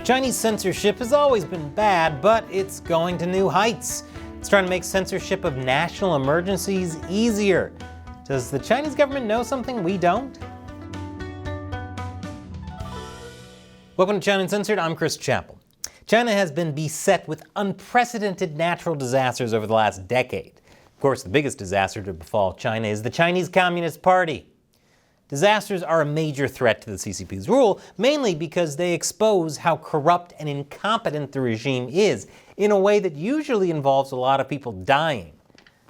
Chinese censorship has always been bad, but it's going to new heights. It's trying to make censorship of national emergencies easier. Does the Chinese government know something we don't? Welcome to China Uncensored, I'm Chris Chappell. China has been beset with unprecedented natural disasters over the last decade. Of course, the biggest disaster to befall China is the Chinese Communist Party. Disasters are a major threat to the CCP's rule, mainly because they expose how corrupt and incompetent the regime is, in a way that usually involves a lot of people dying.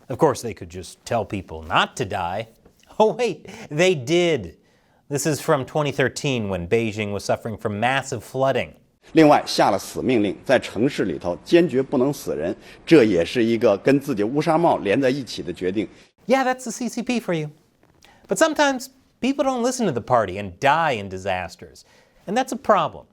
Of course, they could just tell people not to die. Oh wait, they did. This is from 2013 when Beijing was suffering from massive flooding. 另外下了死命令，在城市里头坚决不能死人，这也是一个跟自己乌纱帽连在一起的决定。 Yeah, that's the CCP for you. But sometimes people don't listen to the party and die in disasters, and that's a problem.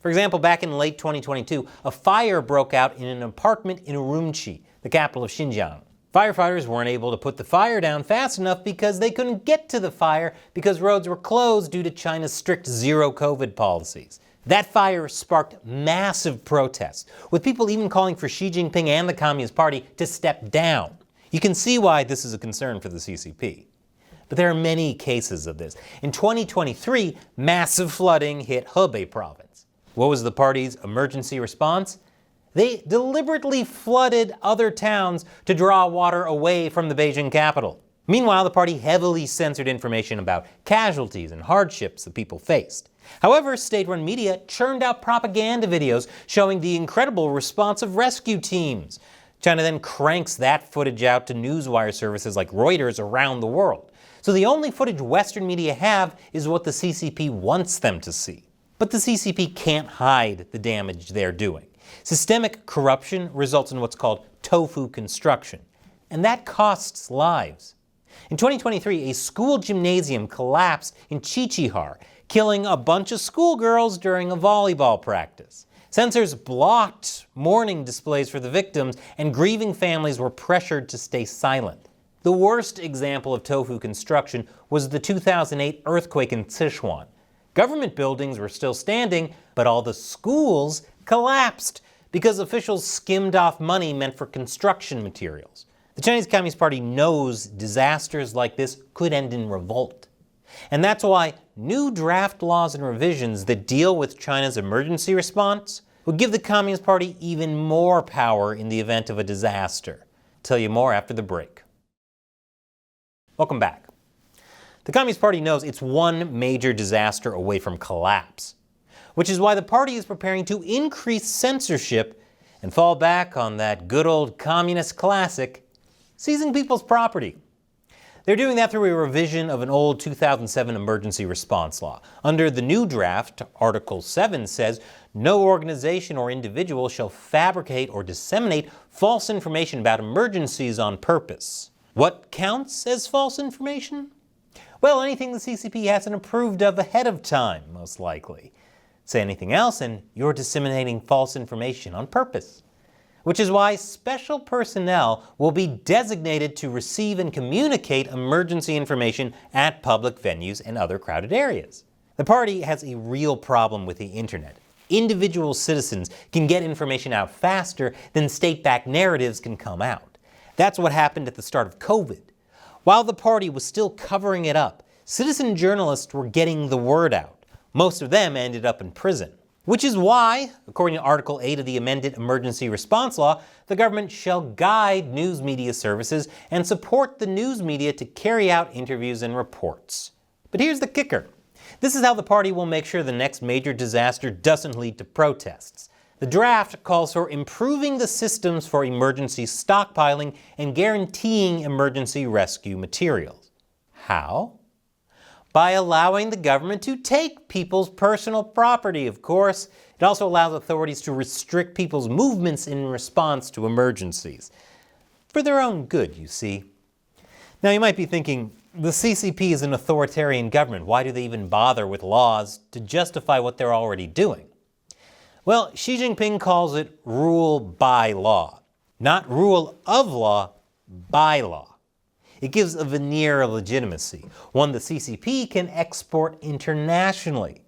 For example, back in late 2022, a fire broke out in an apartment in Urumqi, the capital of Xinjiang. Firefighters weren't able to put the fire down fast enough because they couldn't get to the fire because roads were closed due to China's strict zero-COVID policies. That fire sparked massive protests, with people even calling for Xi Jinping and the Communist Party to step down. You can see why this is a concern for the CCP. But there are many cases of this. In 2023, massive flooding hit Hebei province. What was the party's emergency response? They deliberately flooded other towns to draw water away from the Beijing capital. Meanwhile, the party heavily censored information about casualties and hardships the people faced. However, state-run media churned out propaganda videos showing the incredible response of rescue teams. China then cranks that footage out to newswire services like Reuters around the world. So the only footage Western media have is what the CCP wants them to see. But the CCP can't hide the damage they're doing. Systemic corruption results in what's called tofu construction, and that costs lives. In 2023, a school gymnasium collapsed in Qiqihar, killing a bunch of schoolgirls during a volleyball practice. Censors blocked mourning displays for the victims, and grieving families were pressured to stay silent. The worst example of tofu construction was the 2008 earthquake in Sichuan. Government buildings were still standing, but all the schools collapsed because officials skimmed off money meant for construction materials. The Chinese Communist Party knows disasters like this could end in revolt. And that's why new draft laws and revisions that deal with China's emergency response would give the Communist Party even more power in the event of a disaster. I'll tell you more after the break. Welcome back. The Communist Party knows it's one major disaster away from collapse, which is why the party is preparing to increase censorship and fall back on that good old communist classic, seizing people's property. They're doing that through a revision of an old 2007 emergency response law. Under the new draft, Article 7 says, no organization or individual shall fabricate or disseminate false information about emergencies on purpose. What counts as false information? Well, anything the CCP hasn't approved of ahead of time, most likely. Say anything else and you're disseminating false information on purpose. Which is why special personnel will be designated to receive and communicate emergency information at public venues and other crowded areas. The party has a real problem with the internet. Individual citizens can get information out faster than state-backed narratives can come out. That's what happened at the start of COVID. While the party was still covering it up, citizen journalists were getting the word out. Most of them ended up in prison. Which is why, according to Article 8 of the amended Emergency Response Law, the government shall guide news media services and support the news media to carry out interviews and reports. But here's the kicker. This is how the party will make sure the next major disaster doesn't lead to protests. The draft calls for improving the systems for emergency stockpiling and guaranteeing emergency rescue materials. How? By allowing the government to take people's personal property, of course. It also allows authorities to restrict people's movements in response to emergencies. For their own good, you see. Now you might be thinking, the CCP is an authoritarian government. Why do they even bother with laws to justify what they're already doing? Well, Xi Jinping calls it rule by law. Not rule of law, by law. It gives a veneer of legitimacy, one the CCP can export internationally.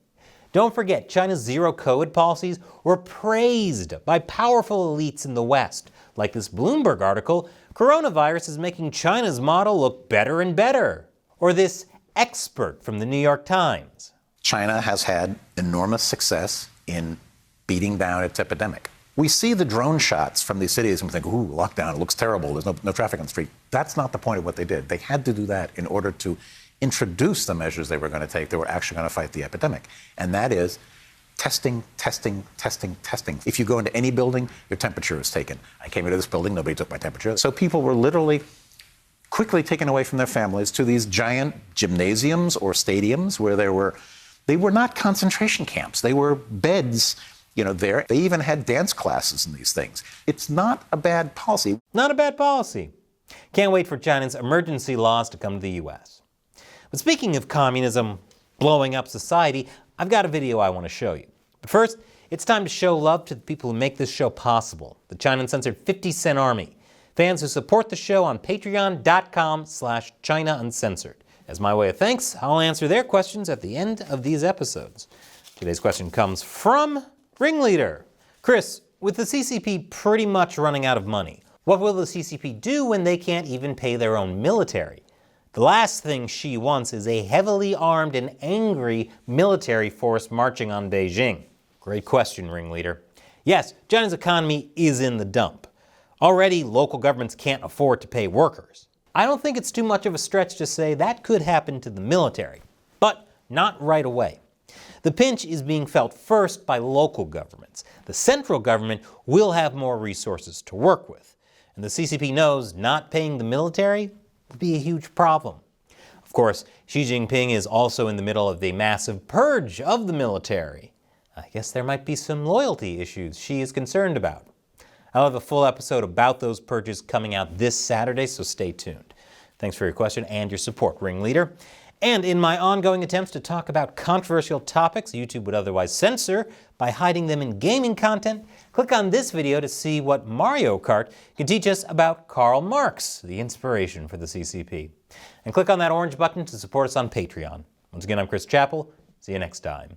Don't forget, China's zero-COVID policies were praised by powerful elites in the West. Like this Bloomberg article, coronavirus is making China's model look better and better. Or this expert from the New York Times. China has had enormous success in beating down its epidemic. We see the drone shots from these cities and we think, ooh, lockdown, it looks terrible, there's no traffic on the street. That's not the point of what they did. They had to do that in order to introduce the measures they were going to take that were actually going to fight the epidemic. And that is testing, testing, testing, testing. If you go into any building, your temperature is taken. I came into this building, nobody took my temperature. So people were literally quickly taken away from their families to these giant gymnasiums or stadiums where they were not concentration camps. They were beds, there. They even had dance classes in these things. It's not a bad policy. Not a bad policy. Can't wait for China's emergency laws to come to the U.S. But speaking of communism blowing up society, I've got a video I want to show you. But first, it's time to show love to the people who make this show possible, the China Uncensored 50 Cent Army, fans who support the show on patreon.com/China Uncensored. As my way of thanks, I'll answer their questions at the end of these episodes. Today's question comes from Ringleader. Chris, with the CCP pretty much running out of money, what will the CCP do when they can't even pay their own military? The last thing she wants is a heavily armed and angry military force marching on Beijing. Great question, Ringleader. Yes, China's economy is in the dump. Already, local governments can't afford to pay workers. I don't think it's too much of a stretch to say that could happen to the military, but not right away. The pinch is being felt first by local governments. The central government will have more resources to work with. And the CCP knows not paying the military would be a huge problem. Of course, Xi Jinping is also in the middle of a massive purge of the military. I guess there might be some loyalty issues Xi is concerned about. I'll have a full episode about those purges coming out this Saturday, so stay tuned. Thanks for your question and your support, Ringleader. And in my ongoing attempts to talk about controversial topics YouTube would otherwise censor by hiding them in gaming content, click on this video to see what Mario Kart can teach us about Karl Marx, the inspiration for the CCP. And click on that orange button to support us on Patreon. Once again, I'm Chris Chappell. See you next time.